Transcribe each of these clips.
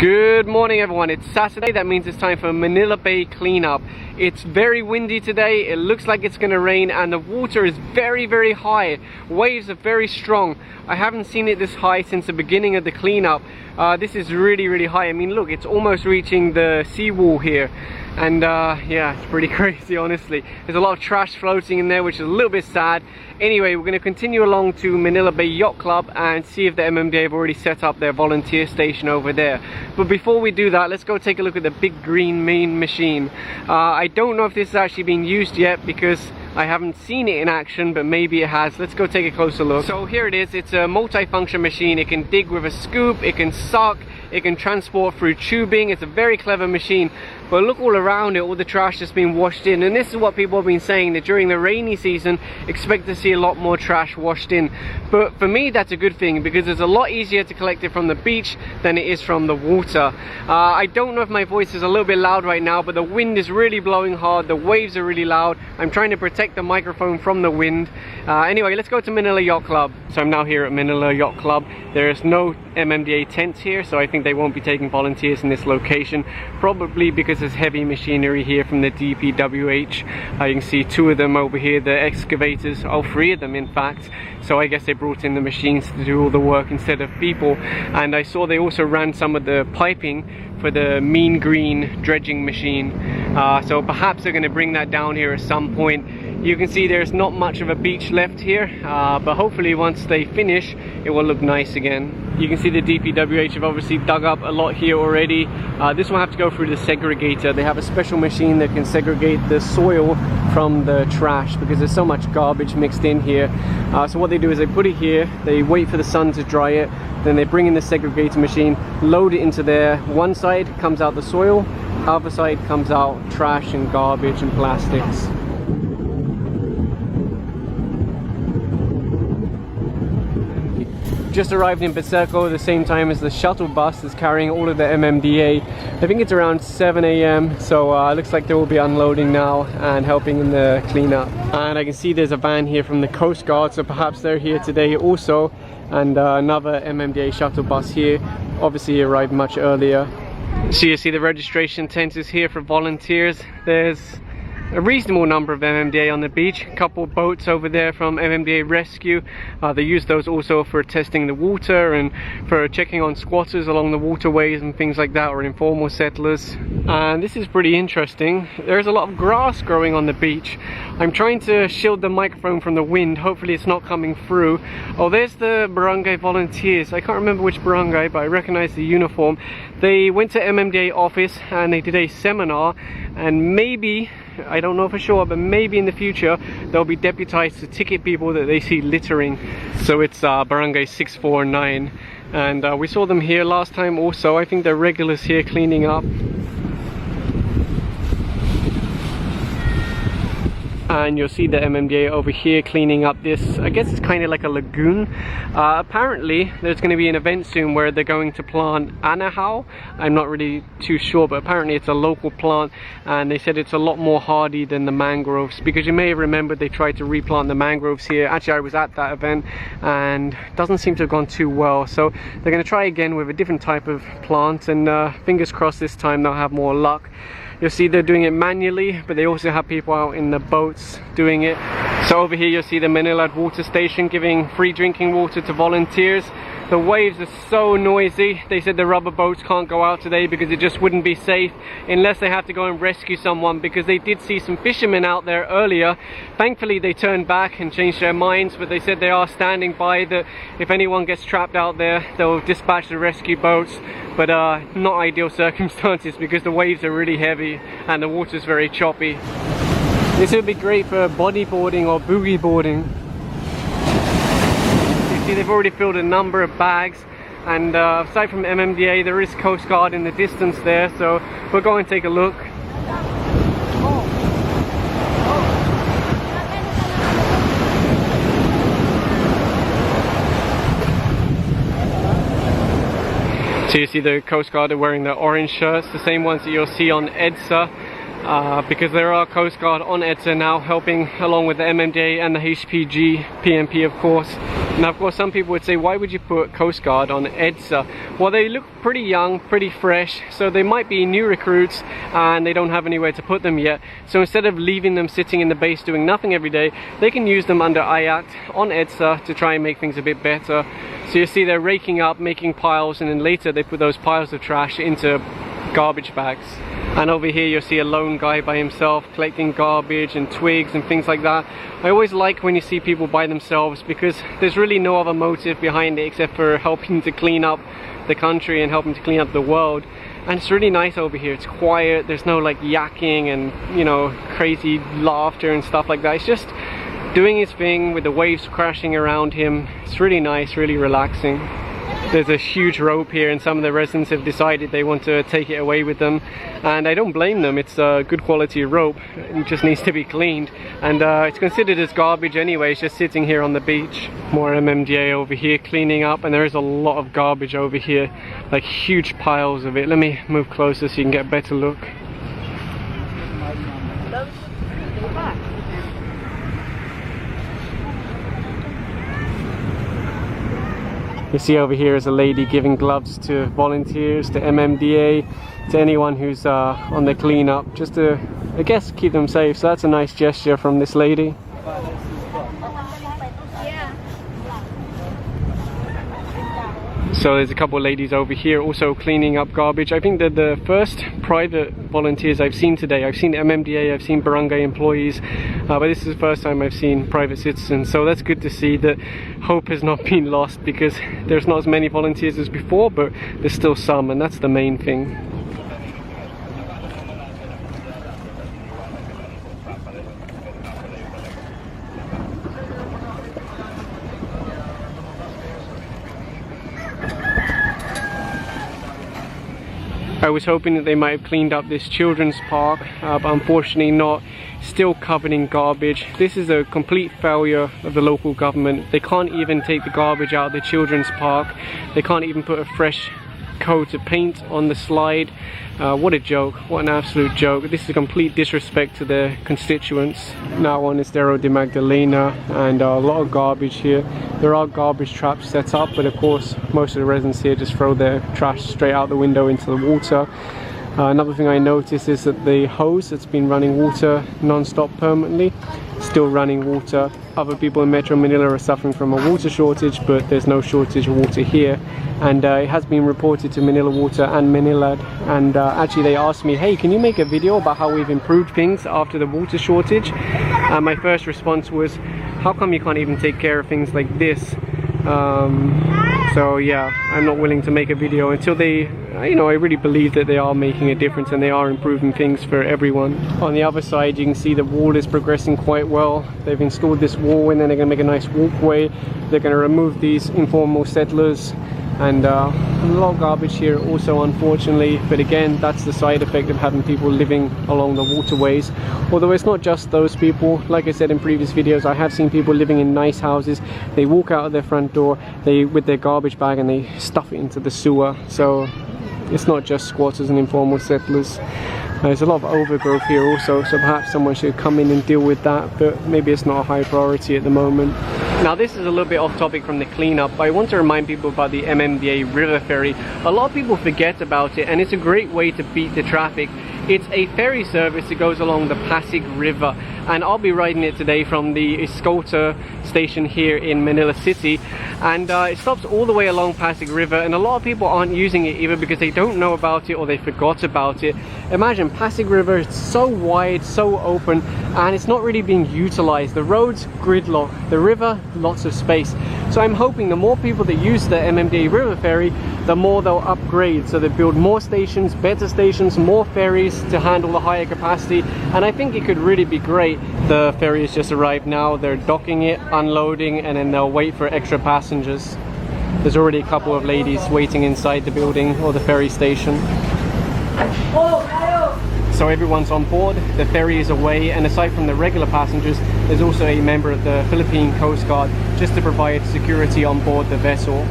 Good morning everyone, it's Saturday, that means it's time for Manila Bay Cleanup. It's very windy today, it looks like it's gonna rain, and the water is very high. Waves are very strong. I haven't seen it this high since the beginning of the cleanup. This is really high. I mean look, it's almost reaching the seawall here. And yeah, it's pretty crazy honestly. There's a lot of trash floating in there, which is a little bit sad. Anyway, we're going to continue along to Manila Bay Yacht Club and see if the MMDA have already set up their volunteer station over there. But before we do that, let's go take a look at the big green main machine. I don't know if this is actually being used yet because I haven't seen it in action, but maybe it has. Let's go take a closer look. So here it is. It's a multi-function machine. It can dig with a scoop, it can suck, it can transport through tubing. It's a very clever machine. But look all around it, all the trash that's been washed in. And this is what people have been saying, that during the rainy season, expect to see a lot more trash washed in. But for me, that's a good thing because it's a lot easier to collect it from the beach than it is from the water. I don't know if my voice is a little bit loud right now, but the wind is really blowing hard. The waves are really loud. I'm trying to protect the microphone from the wind. Anyway, let's go to Manila Yacht Club. So I'm now here at Manila Yacht Club. There's no MMDA tents here, so I think they won't be taking volunteers in this location, probably because there's heavy machinery here from the DPWH. You can see two of them over here, the excavators, oh, three of them in fact. So I guess they brought in the machines to do all the work instead of people. And I saw they also ran some of the piping for the mean green dredging machine. So perhaps they're going to bring that down here at some point. You can see there's not much of a beach left here, but hopefully once they finish, it will look nice again. You can see the DPWH have obviously dug up a lot here already. This will have to go through the segregator. They have a special machine that can segregate the soil from the trash because there's so much garbage mixed in here. So what they do is they put it here, they wait for the sun to dry it, then they bring in the segregator machine, load it into there. One side comes out the soil, other side comes out trash and garbage and plastics. Just arrived in Paseco at the same time as the shuttle bus is carrying all of the MMDA. I think it's around 7 AM, so it looks like they will be unloading now and helping in the cleanup. And I can see there's a van here from the Coast Guard, so perhaps they're here today also. And another MMDA shuttle bus here, obviously arrived much earlier. So you see the registration tent is here for volunteers. There's a reasonable number of MMDA on the beach, a couple of boats over there from MMDA Rescue. They use those also for testing the water and for checking on squatters along the waterways and things like that, or informal settlers. And this is pretty interesting. There's a lot of grass growing on the beach. I'm trying to shield the microphone from the wind, hopefully it's not coming through. Oh, there's the barangay volunteers. I can't remember which barangay, but I recognize the uniform. They went to MMDA office and they did a seminar, and maybe, I don't know for sure, but maybe in the future they'll be deputized to ticket people that they see littering. So it's barangay 649, and we saw them here last time also. I think they're regulars here cleaning up. And you'll see the MMDA over here cleaning up this, I guess it's kind of like a lagoon. Apparently there's going to be an event soon where they're going to plant anahau. I'm not really too sure, but apparently it's a local plant, and they said it's a lot more hardy than the mangroves, because you may have remembered they tried to replant the mangroves here. Actually, I was at that event and it doesn't seem to have gone too well, so they're going to try again with a different type of plant, and fingers crossed this time they'll have more luck. You'll see they're doing it manually, but they also have people out in the boats doing it. So over here you'll see the Manila water station giving free drinking water to volunteers. The waves are so noisy. They said the rubber boats can't go out today because it just wouldn't be safe unless they have to go and rescue someone, because they did see some fishermen out there earlier. Thankfully they turned back and changed their minds, but they said they are standing by, that if anyone gets trapped out there they'll dispatch the rescue boats. But not ideal circumstances because the waves are really heavy and the water's very choppy. This would be great for bodyboarding or boogie boarding. You see they've already filled a number of bags, and aside from MMDA there is Coast Guard in the distance there, so we'll go and take a look. So you see the Coast Guard are wearing the orange shirts, the same ones that you'll see on EDSA. because there are Coast Guard on EDSA now helping along with the MMDA and the HPG, PMP of course. Now of course some people would say, why would you put Coast Guard on EDSA? Well, they look pretty young, pretty fresh, so they might be new recruits and they don't have anywhere to put them yet. So instead of leaving them sitting in the base doing nothing every day, they can use them under Yacht on EDSA to try and make things a bit better. So you see they're raking up, making piles, and then later they put those piles of trash into garbage bags. And over here you'll see a lone guy by himself collecting garbage and twigs and things like that. I always like when you see people by themselves because there's really no other motive behind it except for helping to clean up the country and helping to clean up the world. And it's really nice over here. It's quiet, there's no like yakking and, you know, crazy laughter and stuff like that. It's just doing his thing with the waves crashing around him. It's really nice, really relaxing. There's a huge rope here and some of the residents have decided they want to take it away with them, and I don't blame them. It's a good quality rope, it just needs to be cleaned, and it's considered as garbage anyway. It's just sitting here on the beach. More MMDA over here cleaning up, and there is a lot of garbage over here, like huge piles of it. Let me move closer so you can get a better look. You see over here is a lady giving gloves to volunteers, to MMDA, to anyone who's on the cleanup, just to, I guess, keep them safe. So that's a nice gesture from this lady. So there's a couple of ladies over here also cleaning up garbage. I think they're the first private volunteers I've seen today. I've seen MMDA, I've seen barangay employees, but this is the first time I've seen private citizens. So that's good to see that hope has not been lost, because there's not as many volunteers as before, but there's still some, and that's the main thing. I was hoping that they might have cleaned up this children's park, but unfortunately not. Still covered in garbage. This is a complete failure of the local government. They can't even take the garbage out of the children's park. They can't even put a fresh coat of paint on the slide. What a joke, what an absolute joke. This is a complete disrespect to their constituents. Now on Estero de Magdalena, and a lot of garbage here. There are garbage traps set up, but of course most of the residents here just throw their trash straight out the window into the water. Another thing I noticed is that the hose that's been running water non-stop permanently, still running water. Other people in Metro Manila are suffering from a water shortage, but there's no shortage of water here. And it has been reported to Manila Water and Manilad, and actually they asked me, hey, can you make a video about how we've improved things after the water shortage? And my first response was, how come you can't even take care of things like this? So yeah, I'm not willing to make a video until they, you know, I really believe that they are making a difference and they are improving things for everyone. On the other side you can see the wall is progressing quite well. They've installed this wall and then they're going to make a nice walkway. They're going to remove these informal settlers, and a lot of garbage here also, unfortunately, but again that's the side effect of having people living along the waterways. Although it's not just those people. Like I said in previous videos, I have seen people living in nice houses. They walk out of their front door with their garbage bag and they stuff it into the sewer. So it's not just squatters and informal settlers. There's a lot of overgrowth here also, so perhaps someone should come in and deal with that, but maybe it's not a high priority at the moment. Now this is a little bit off topic from the cleanup, but I want to remind people about the MMDA River Ferry. A lot of people forget about it, and it's a great way to beat the traffic. It's a ferry service that goes along the Pasig River, and I'll be riding it today from the Escolta station here in Manila City, and it stops all the way along Pasig River, and a lot of people aren't using it either because they don't know about it or they forgot about it. Imagine Pasig River, it's so wide, so open, and it's not really being utilized. The roads gridlock, the river lots of space. So I'm hoping the more people that use the MMDA River Ferry, the more they'll upgrade. So they build more stations, better stations, more ferries to handle the higher capacity, and I think it could really be great. The ferry has just arrived now. They're docking it, unloading, and then they'll wait for extra passengers. There's already a couple of ladies waiting inside the building or the ferry station. So everyone's on board, the ferry is away, and aside from the regular passengers, there's also a member of the Philippine Coast Guard just to provide security on board the vessel.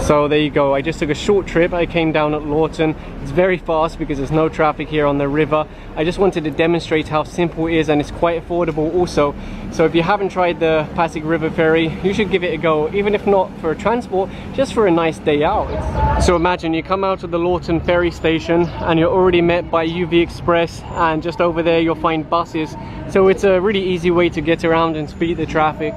So there you go, I just took a short trip. I came down at Lawton. It's very fast because there's no traffic here on the river. I just wanted to demonstrate how simple it is, and it's quite affordable also. So if you haven't tried the Pasig River Ferry, you should give it a go, even if not for transport, just for a nice day out. So imagine you come out of the Lawton ferry station and you're already met by UV Express, and just over there you'll find buses. So it's a really easy way to get around and beat the traffic.